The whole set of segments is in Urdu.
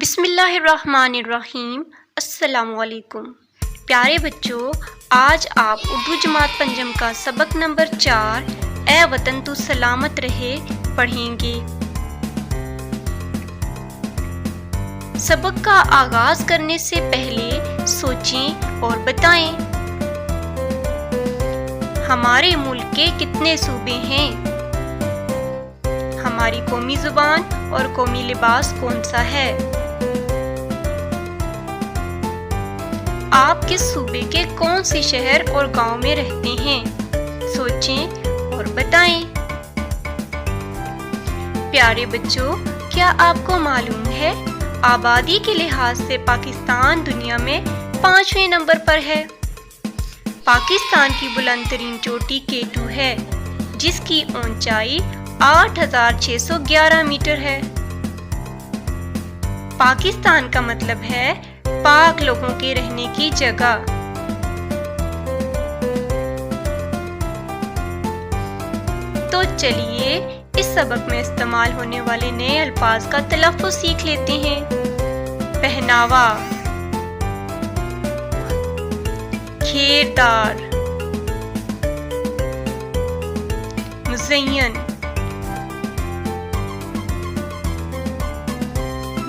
بسم اللہ الرحمن الرحیم۔ السلام علیکم پیارے بچوں، آج آپ اردو جماعت پنجم کا سبق نمبر 4 اے وطن تو سلامت رہے پڑھیں گے۔ سبق کا آغاز کرنے سے پہلے سوچیں اور بتائیں، ہمارے ملک کے کتنے صوبے ہیں؟ ہماری قومی زبان اور قومی لباس کون سا ہے؟ آپ کس صوبے کے کون سے شہر اور گاؤں میں رہتے ہیں؟ سوچیں اور بتائیں۔ پیارے بچوں، کیا آپ کو معلوم ہے آبادی کے لحاظ سے پاکستان دنیا میں 5ویں نمبر پر ہے؟ پاکستان کی بلند ترین چوٹی K2 ہے، جس کی اونچائی 8611 میٹر ہے۔ پاکستان کا مطلب ہے پاک لوگوں کے رہنے کی جگہ۔ تو چلیے اس سبق میں استعمال ہونے والے نئے الفاظ کا تلفظ سیکھ لیتے ہیں۔ پہناوا، گھیردار، مزین،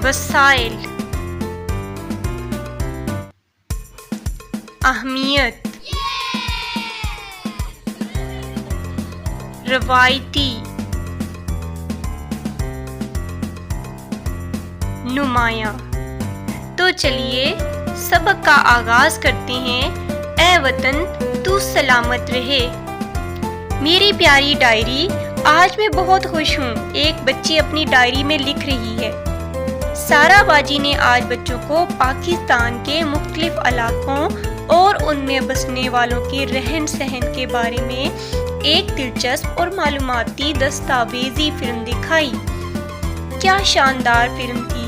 وسائل، اہمیت، روایتی، نمایاں۔ تو چلیے سبق کا آغاز کرتے ہیں۔ اے وطن تو سلامت رہے۔ میری پیاری ڈائری، آج میں بہت خوش ہوں۔ ایک بچی اپنی ڈائری میں لکھ رہی ہے، سارا باجی نے آج بچوں کو پاکستان کے مختلف علاقوں اور ان میں بسنے والوں کے رہن سہن کے بارے میں ایک دلچسپ اور معلوماتی دستاویزی فلم دکھائی۔ کیا شاندار فلم تھی!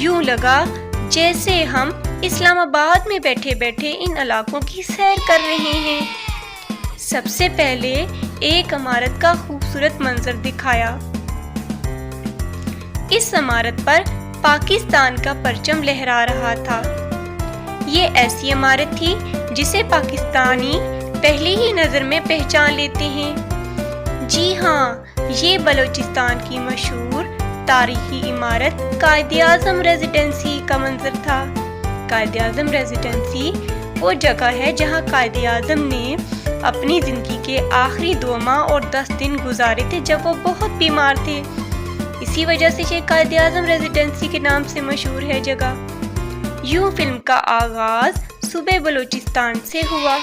یوں لگا جیسے ہم اسلام آباد میں بیٹھے بیٹھے ان علاقوں کی سیر کر رہے ہیں۔ سب سے پہلے ایک عمارت کا خوبصورت منظر دکھایا۔ اس عمارت پر پاکستان کا پرچم لہرا رہا تھا۔ یہ ایسی عمارت تھی جسے پاکستانی پہلی ہی نظر میں پہچان لیتے ہیں۔ جی ہاں، یہ بلوچستان کی مشہور تاریخی عمارت قائد اعظم ریزیڈنسی کا منظر تھا۔ قائد اعظم ریزیڈنسی وہ جگہ ہے جہاں قائد اعظم نے اپنی زندگی کے آخری 2 ماہ اور 10 دن گزارے تھے جب وہ بہت بیمار تھے۔ اسی وجہ سے یہ قائد اعظم ریزیڈنسی کے نام سے مشہور ہے جگہ۔ یوں فلم کا آغاز صوبے بلوچستان سے ہوا۔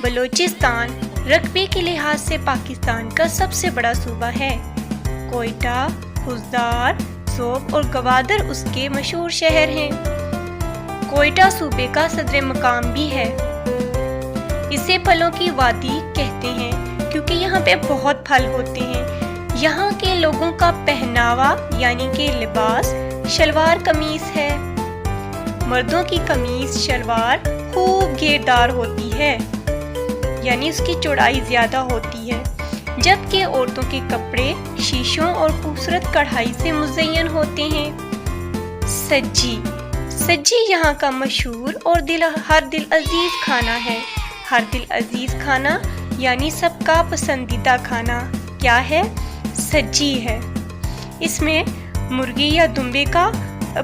بلوچستان رقبے کے لحاظ سے پاکستان کا سب سے بڑا صوبہ ہے۔ کوئٹہ، خوزدار، ذوب اور گوادر اس کے مشہور شہر ہیں۔ کوئٹہ صوبے کا صدر مقام بھی ہے۔ اسے پھلوں کی وادی کہتے ہیں کیونکہ یہاں پہ بہت پھل ہوتے ہیں۔ یہاں کے لوگوں کا پہناوا یعنی کہ لباس شلوار قمیص ہے۔ مردوں کی قمیص شلوار خوب گھیردار ہوتی ہے، یعنی اس کی چوڑائی زیادہ ہوتی ہے، جبکہ عورتوں کے کپڑے شیشوں اور خوبصورت کڑھائی سے مزین ہوتے ہیں۔ سجی، سجی یہاں کا مشہور اور ہر دل عزیز کھانا ہے۔ ہر دل عزیز کھانا یعنی سب کا پسندیدہ کھانا کیا ہے؟ سجی ہے۔ اس میں مرغی یا دمبے کا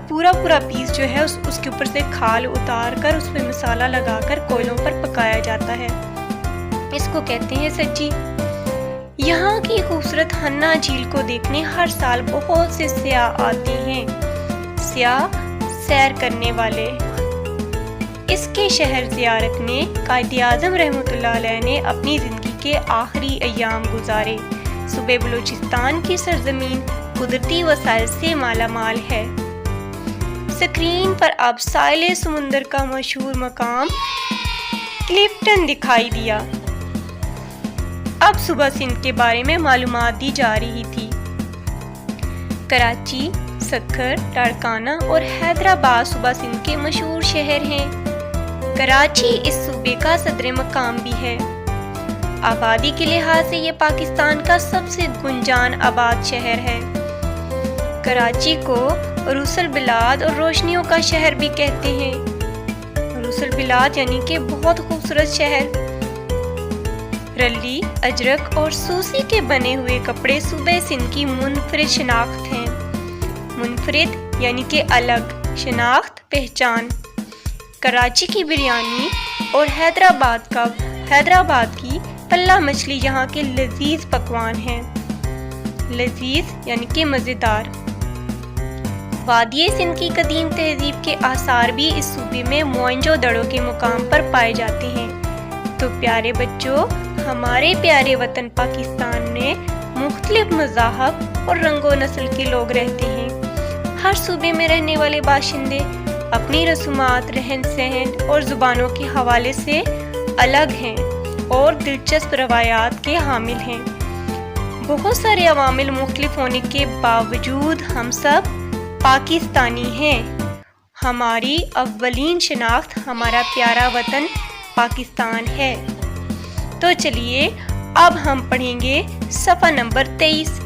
پورا پیس جو ہے اس کے اوپر سے کھال اتار کر اس پہ مسالہ لگا کر کوئلوں پر پکایا جاتا ہے، اس کو کہتے ہیں سجی۔ یہاں کی خوبصورت ہنہ جھیل کو دیکھنے ہر سال بہت سے سیاح آتے ہیں، سیاح سیر کرنے والے۔ اس کے شہر زیارت میں قائد اعظم رحمۃ اللہ علیہ نے اپنی زندگی کے آخری ایام گزارے۔ صوبے بلوچستان کی سرزمین قدرتی وسائل سے مالا مال ہے۔ سکرین پر اب ساحل سمندر کا مشہور مقام کلفٹن دکھائی دیا۔ اب صوبہ سندھ کے بارے میں معلومات دی جا رہی تھی۔ کراچی، سکھر، لاڑکانہ اور حیدرآباد صوبہ سندھ کے مشہور شہر ہیں۔ کراچی اس صوبے کا صدر مقام بھی ہے۔ آبادی کے لحاظ سے یہ پاکستان کا سب سے گنجان آباد شہر ہے۔ کراچی کو عروس البلاد اور روشنیوں کا شہر بھی کہتے ہیں۔ عروس البلاد یعنی کہ بہت خوبصورت شہر۔ رلی، اجرک اور سوسی کے بنے ہوئے کپڑے صوبہ سندھ کی منفرد شناخت ہیں۔ منفرد یعنی کہ الگ، شناخت پہچان۔ کراچی کی بریانی اور حیدرآباد کی پلہ مچھلی یہاں کے لذیذ پکوان ہیں۔ لذیذ یعنی کہ مزیدار۔ وادی سندھ کی قدیم تہذیب کے آثار بھی اس صوبے میں موئنجو دڑو کے مقام پر پائے جاتے ہیں۔ تو پیارے بچوں، ہمارے پیارے وطن پاکستان میں مختلف مذاہب اور رنگ و نسل کے لوگ رہتے ہیں۔ ہر صوبے میں رہنے والے باشندے اپنی رسومات، رہن سہن اور زبانوں کے حوالے سے الگ ہیں اور دلچسپ روایات کے حامل ہیں۔ بہت سارے عوامل مختلف ہونے کے باوجود ہم سب پاکستانی ہیں۔ ہماری اولین شناخت ہمارا پیارا وطن پاکستان ہے۔ تو چلیے اب ہم پڑھیں گے صفحہ نمبر 23۔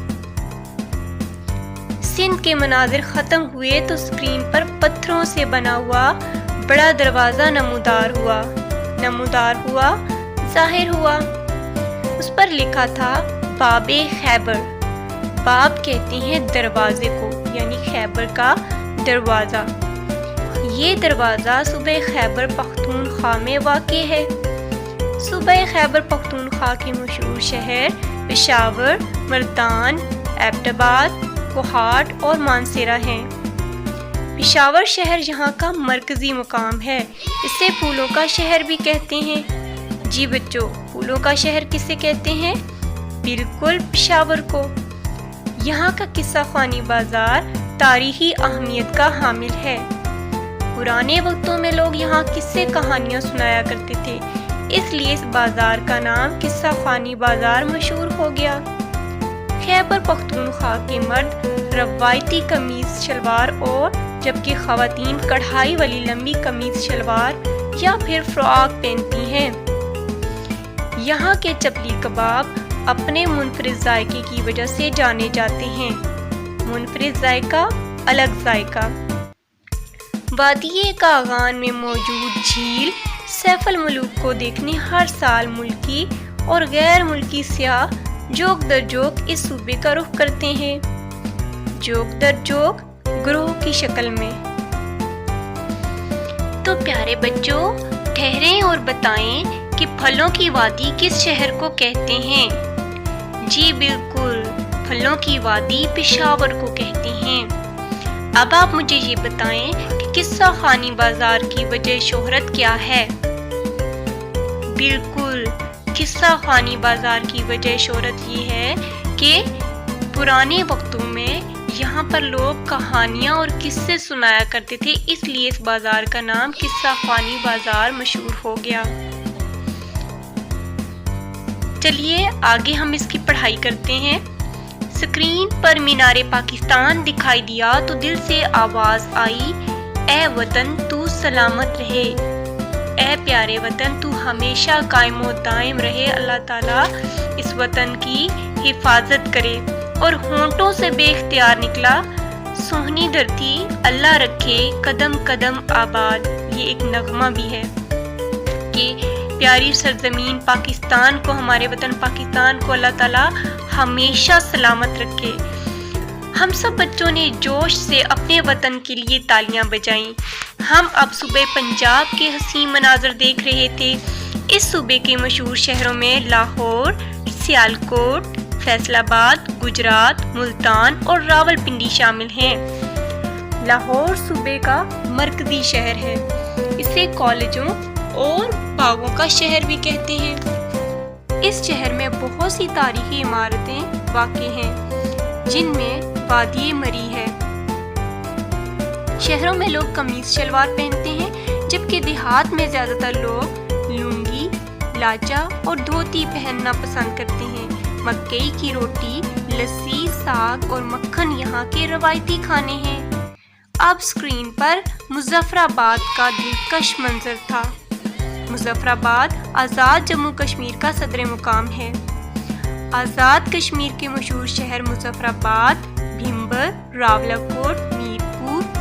سندھ کے مناظر ختم ہوئے تو اسکرین پر پتھروں سے بنا ہوا بڑا دروازہ نمودار ہوا، ظاہر ہوا۔ اس پر لکھا تھا باب خیبر۔ باب کہتے ہیں دروازے کو، یعنی خیبر کا دروازہ۔ یہ دروازہ صوبہ خیبر پختونخوا میں واقع ہے۔ صوبہ خیبر پختونخوا کے مشہور شہر پشاور، ملتان، ایبٹ آباد، کوہاٹ اور مانسیرہ ہیں۔ پشاور شہر یہاں کا مرکزی مقام ہے۔ اسے پھولوں کا شہر بھی کہتے ہیں۔ جی بچوں، پھولوں کا شہر کسے کہتے ہیں؟ بالکل پشاور کو۔ یہاں کا قصہ خوانی بازار تاریخی اہمیت کا حامل ہے۔ پرانے وقتوں میں لوگ یہاں قصے کہانیاں سنایا کرتے تھے، اس لیے اس بازار کا نام قصہ خوانی بازار مشہور ہو گیا۔ خیبر پختونخوا کے مرد روایتی قمیض شلوار اور جبکہ خواتین کڑھائی والی لمبی قمیض شلوار یا پھر فراک پہنتی ہیں۔ یہاں کے چپلی کباب اپنے منفرد ذائقے کی وجہ سے جانے جاتے ہیں۔ منفرد ذائقہ، الگ ذائقہ۔ وادی کاغان میں موجود جھیل سیف الملوک کو دیکھنے ہر سال ملکی اور غیر ملکی سیاح جوک در جوک اس صوبے کا رخ کرتے ہیں۔ جوک در جوک گروہ کی شکل میں۔ تو پیارے بچوں، ٹھہریں اور بتائیں کہ پھلوں کی وادی کس شہر کو کہتے ہیں؟ جی بالکل، پھلوں کی وادی پشاور کو کہتے ہیں۔ اب آپ مجھے یہ بتائیں کہ قصہ خوانی بازار کی وجہ شہرت کیا ہے؟ بالکل، قصہ خوانی بازار کی وجہ شہرت یہ ہے کہ پرانے وقتوں میں یہاں پر لوگ کہانیاں اور قصے سنایا کرتے تھے، اس لیے اس بازار کا نام قصہ خوانی بازار مشہور ہو گیا۔ چلیے آگے ہم اس کی پڑھائی کرتے ہیں۔ اسکرین پر مینار پاکستان دکھائی دیا تو دل سے آواز آئی، اے وطن تو سلامت رہے، اے پیارے وطن تو ہمیشہ قائم و دائم رہے، اللہ تعالیٰ اس وطن کی حفاظت کرے۔ اور ہونٹوں سے بے اختیار نکلا، سوہنی دھرتی اللہ رکھے قدم قدم آباد۔ یہ ایک نغمہ بھی ہے کہ پیاری سرزمین پاکستان کو، ہمارے وطن پاکستان کو اللہ تعالیٰ ہمیشہ سلامت رکھے۔ ہم سب بچوں نے جوش سے اپنے وطن کے لیے تالیاں بجائیں۔ ہم اب صوبہ پنجاب کے حسین مناظر دیکھ رہے تھے۔ اس صوبے کے مشہور شہروں میں لاہور، سیالکوٹ، فیصل آباد، گجرات، ملتان اور راول پنڈی شامل ہیں۔ لاہور صوبے کا مرکزی شہر ہے۔ اسے کالجوں اور باغوں کا شہر بھی کہتے ہیں۔ اس شہر میں بہت سی تاریخی عمارتیں واقع ہیں، جن میں وادی مری ہے۔ شہروں میں لوگ قمیض شلوار پہنتے ہیں، جبکہ دیہات میں زیادہ تر لوگ لنگی، لاچا اور دھوتی پہننا پسند کرتے ہیں۔ مکئی کی روٹی، لسی، ساگ اور مکھن یہاں کے روایتی کھانے ہیں۔ اب اسکرین پر مظفر آباد کا دلکش منظر تھا۔ مظفر آباد آزاد جموں کشمیر کا صدر مقام ہے۔ آزاد کشمیر کے مشہور شہر مظفر آباد، بھیمبر، راولاکوٹ، میرپور،